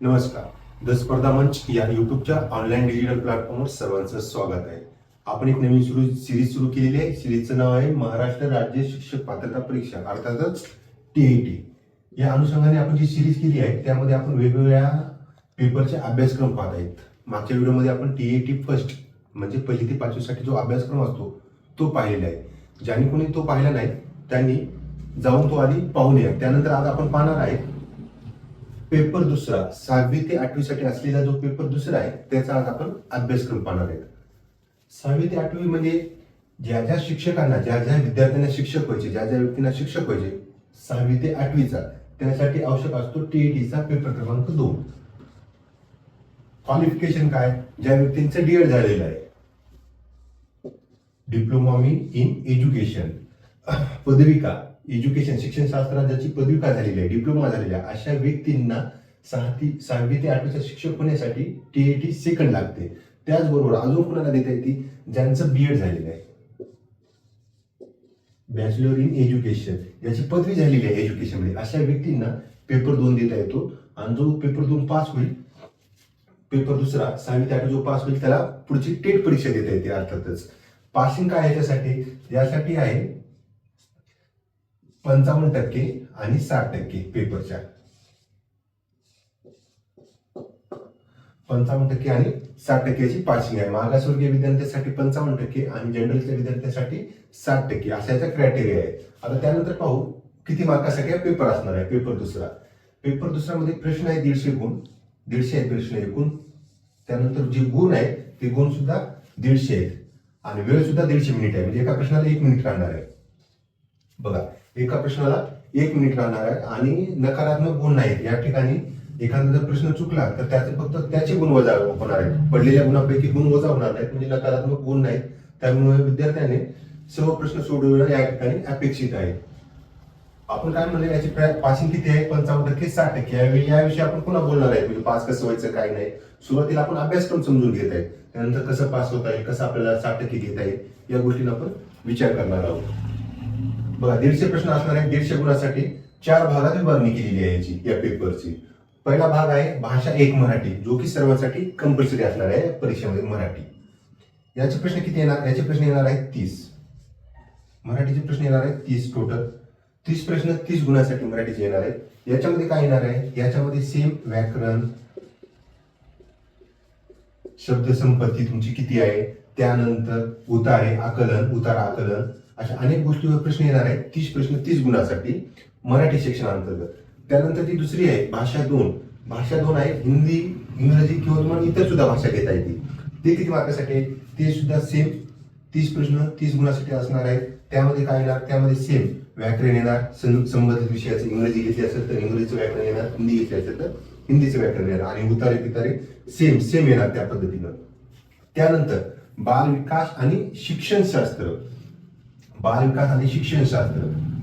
नमस्कार. द स्पर्धा मंच या युट्यूबच्या ऑनलाईन डिजिटल प्लॅटफॉर्मवर सर्वांचं स्वागत आहे. आपण एक नवीन सिरीज सुरू केलेली आहे. सिरीजचं नाव आहे महाराष्ट्र राज्य शिक्षक पात्रता परीक्षा, अर्थातच TET. या अनुषंगाने आपण जी सिरीज केली आहे त्यामध्ये आपण वेगवेगळ्या पेपरचे अभ्यासक्रम पाहत आहेत. मागच्या व्हिडिओमध्ये आपण TET फर्स्ट म्हणजे पहिली ते पाचवीसाठी जो अभ्यासक्रम असतो तो पाहिलेला आहे. ज्यांनी कोणी तो पाहिला नाही त्यांनी जाऊन तो आधी पाहून या. त्यानंतर आज आपण पाहणार आहे पेपर दुसरा, 6वी ते 8वी साठी असलेला जो पेपर दुसरा आहे त्याचा आज आपण अभ्यासक्रम पाहणार आहे. 6वी ते 8वी म्हणजे ज्या ज्या शिक्षकांना, ज्या ज्या विद्यार्थ्यांना शिक्षक व्हायचे, ज्या ज्या व्यक्तींना शिक्षक व्हायचे 6वी ते 8वीचा, त्यासाठी आवश्यक असतो TETचा पेपर क्रमांक 2. क्वालिफिकेशन काय? ज्या व्यक्तींचं DED झालेलं आहे, डिप्लोमा इन एज्युकेशन, पदविका एज्युकेशन शिक्षणशास्त्रात ज्याची पदविका झालेली आहे, डिप्लोमा झालेला आहे, अशा व्यक्तींना 6वी ते 8वीचा शिक्षक होण्यासाठी TET सेकंड लागते. त्याचबरोबर अजून कोणाला देता येते? ज्यांचं BED झालेलं आहे, बॅचलर इन एज्युकेशन, ज्याची पदवी झालेली आहे एज्युकेशन मध्ये, अशा व्यक्तींना पेपर 2 देता येतो. आणि जो पेपर 2 पास होईल, पेपर दुसरा 6वी ते 8वी जो पास होईल त्याला पुढची टेट परीक्षा देता येते. अर्थातच पासिंग काय आहे त्यासाठी? यासाठी आहे 55% आणि 60% पेपरच्या, 55% आणि 60%ची पासिंग आहे. मागासवर्गीय विद्यार्थ्यांसाठी 55% आणि जनरलच्या विद्यार्थ्यांसाठी 60% असा याचा क्रायटेरिया आहे. आता त्यानंतर पाहू किती मार्कासाठी हा पेपर असणार आहे. पेपर दुसरा मध्ये प्रश्न आहे 150 गुण, 150 आहेत प्रश्न एकूण. त्यानंतर जे गुण आहेत ते गुण सुद्धा 150 आहेत आणि वेळ सुद्धा 150 मिनिट आहे. म्हणजे एका प्रश्नाला 1 मिनिट राहणार आहे. बघा, एका प्रश्नाला 1 मिनिट राहणार आहे आणि नकारात्मक गुण नाहीत. या ठिकाणी एखादा जर प्रश्न चुकला तर त्याचे फक्त त्याचे गुण वजा होणार आहेत. पडलेल्या गुणापैकी गुण वजा होणार नाहीत, म्हणजे नकारात्मक गुण नाहीत. त्यामुळे विद्यार्थ्याने सर्व प्रश्न सोडवणं या ठिकाणी अपेक्षित आहे. आपण काय म्हणलं, याची पासिंग किती आहे? 55%, 60%. याविषयी आपण पुन्हा बोलणार आहे, म्हणजे पास कसं व्हायचं काय नाही. सुरुवातीला आपण अभ्यासक्रम समजून घेत आहे, त्यानंतर कसं पास होता येईल, कसं आपल्याला 60% घेता येईल या गोष्टींना आपण विचार करणार आहोत. बघा, 150 प्रश्न असणार आहे. 150 गुणासाठी 4 भागात विभागणी केलेली आहे याची, या पेपरची. पहिला भाग आहे भाषा 1 मराठी, जो की सर्वांसाठी कंपल्सरी असणार आहे परीक्षेमध्ये, मराठी. याचे प्रश्न किती येणार? याचे प्रश्न येणार आहेत 30. मराठीचे प्रश्न येणार आहेत 30 टोटल. 30 प्रश्न 30 गुणासाठी मराठीचे येणार आहेत. याच्यामध्ये काय येणार आहे? याच्यामध्ये सेम व्याकरण, शब्दसंपत्ती तुमची किती आहे, त्यानंतर उतारे आकलन, उतारा आकलन, अशा अनेक गोष्टीवर प्रश्न येणार आहेत. 30 प्रश्न 30 गुणासाठी मराठी सेक्शन अंतर्गत. त्यानंतर ती दुसरी आहे भाषा 2. भाषा 2 आहे हिंदी, इंग्रजी किंवा तुम्हाला इतर सुद्धा भाषा घेता येते. ते किती मार्कासाठी आहे? ते सुद्धा सेम 30 प्रश्न 30 गुणासाठी असणार आहेत. त्यामध्ये काय येणार? त्यामध्ये सेम व्याकरण येणार, संबंधित विषयाचं. इंग्रजी घेतली असेल तर इंग्रजीचं व्याकरण येणार, हिंदी घेतली असेल तर हिंदीचं व्याकरण येणार आणि उतारे पितारे सेम येणार त्या पद्धतीनं. त्यानंतर बालविकास आणि शिक्षणशास्त्र, बालविकास आणि शिक्षणशास्त्र,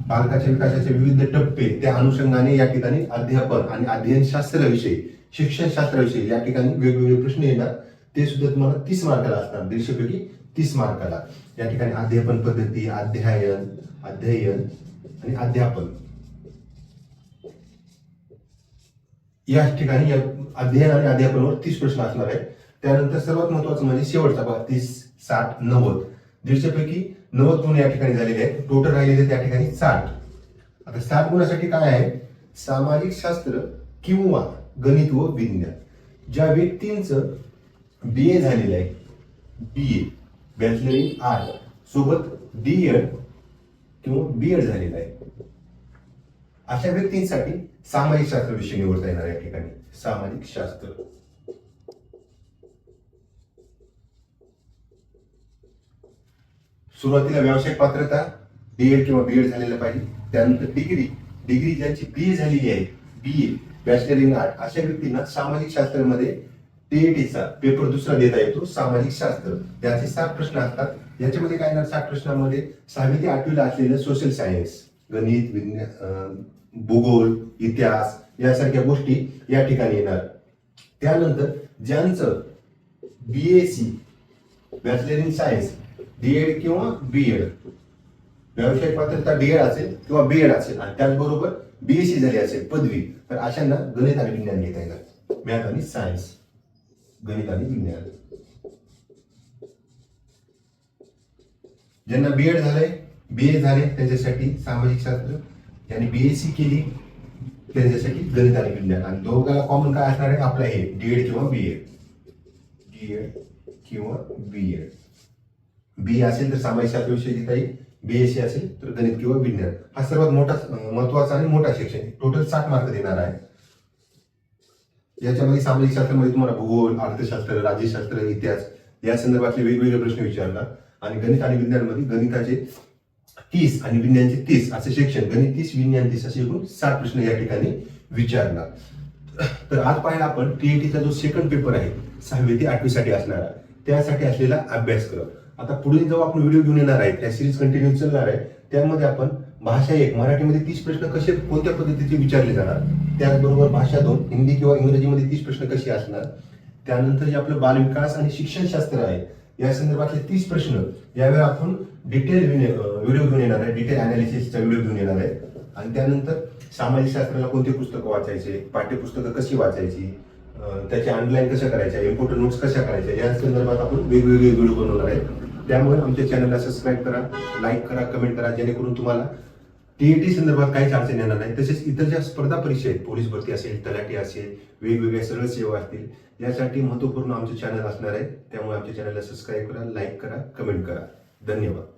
बालकाच्या विकासाचे विविध टप्पे, त्या अनुषंगाने या ठिकाणी अध्यापन आणि अध्ययनशास्त्राविषयी, शिक्षणशास्त्राविषयी या ठिकाणी वेगवेगळे प्रश्न येणार. ते सुद्धा तुम्हाला 30 मार्काला असणार, 150 पैकी 30 मार्काला. या ठिकाणी अध्यापन पद्धती, अध्ययन आणि अध्यापन, या ठिकाणी अध्ययन आणि अध्यापनावर 30 प्रश्न असणार आहेत. त्यानंतर सर्वात महत्वाचं म्हणजे शेवटचा भाग 30, 60, 90. 150 पैकी 90 गुण या ठिकाणी झालेले आहेत. टोटल राहिलेले त्या ठिकाणी 60. आता 60 गुणासाठी काय आहे? सामाजिक शास्त्र किंवा गणित व विज्ञान. ज्या व्यक्तींचं BA झालेलं आहे, BA बॅचलर इन आर्ट सोबत DED किंवा BED झालेलं आहे, अशा व्यक्तींसाठी सामाजिक शास्त्र विषय निवडता येणार या ठिकाणी. सामाजिक शास्त्र. सुरुवातीला व्यावसायिक पात्रता DED किंवा BED झालेलं पाहिजे. त्यानंतर डिग्री ज्यांची BA झालेली आहे, BA बॅचलर इन आर्ट, अशा व्यक्तींना सामाजिक शास्त्रामध्ये TETचा पेपर दुसरा देता येतो, सामाजिक शास्त्र. याचे 60 प्रश्न असतात. याच्यामध्ये काय येणार? 60 प्रश्नामध्ये 6वी ते 8वीला असलेलं सोशल सायन्स, गणित, विज्ञान, भूगोल, इतिहास यासारख्या गोष्टी या ठिकाणी येणार. त्यानंतर ज्यांचं BAC bachelor in science, DED किंवा BED, व्यावसायिक पात्रता DED असेल किंवा BED असेल आणि त्याचबरोबर BSc झाली असेल पदवी, तर अशांना गणित आणि विज्ञान घेता येणार. मॅथ आणि सायन्स, गणित आणि विज्ञान. ज्यांना बीएड झालंय, बीए झाले त्यांच्यासाठी सामाजिक शास्त्र, यांनी बीएससी केली त्यांच्यासाठी गणित आणि विज्ञान. आणि दोघांना कॉमन काय असणार आहे आपलं हे डीएड किंवा बीएड. डीएड किंवा बीएड. बी असेल तर सामाजिक शास्त्र विषय घेता येईल, बीएससी असेल तर गणित किंवा विज्ञान. हा सर्वात मोठा महत्वाचा आणि मोठा सेक्शन, टोटल 60 मार्क देणार आहे. याच्यामध्ये सामाजिक शास्त्रामध्ये तुम्हाला भूगोल, अर्थशास्त्र, राज्यशास्त्र, इतिहास या संदर्भातले वेगवेगळे प्रश्न विचारणार. आणि गणित आणि विज्ञानमध्ये गणिताचे 30 आणि विज्ञानचे 30 असे सेक्शन, गणित 30 विज्ञान 30 असे एकूण 60 प्रश्न या ठिकाणी विचारणार. तर आज पाहिला आपण टीईटीचा जो सेकंड पेपर आहे 6वी ते 8वी साठी असणारा, त्यासाठी असलेला अभ्यासक्रम. आता पुढे जेव्हा आपण व्हिडिओ घेऊन येणार आहे, त्या सिरीज कंटिन्यू चालणार आहे, त्यामध्ये आपण भाषा 1 मराठीमध्ये 30 प्रश्न कसे कोणत्या पद्धतीचे विचारले जाणार, त्याचबरोबर भाषा 2 हिंदी किंवा इंग्रजीमध्ये 30 प्रश्न कसे असणार, त्यानंतर जे आपलं बालविकास आणि शिक्षणशास्त्र आहे या संदर्भातले 30 प्रश्न यावेळी आपण डिटेल व्हिडिओ घेऊन येणार आहे, डिटेल अनालिसिसचा व्हिडिओ घेऊन येणार आहे. आणि त्यानंतर सामाजिक शास्त्राला कोणते पुस्तकं वाचायचे, पाठ्यपुस्तकं कशी वाचायची, त्याचे ऑनलाईन कशा करायच्या, इम्पॉर्टंट नोट्स कशा करायच्या या संदर्भात आपण वेगवेगळे व्हिडिओ बनवणार आहे. त्यामुळे आमच्या चॅनलला सबस्क्राईब करा, लाईक करा, कमेंट करा, जेणेकरून तुम्हाला टीईटी संदर्भात काहीच अडचण येणार नाही. तसेच इतर ज्या स्पर्धा परीक्षा आहेत, पोलीस भरती असेल, तलाठी असेल, वेगवेगळ्या सरळ सेवा असतील, यासाठी महत्त्वपूर्ण आमचे चॅनल असणार आहे. त्यामुळे आमच्या चॅनलला सबस्क्राईब करा, लाईक करा, कमेंट करा. धन्यवाद.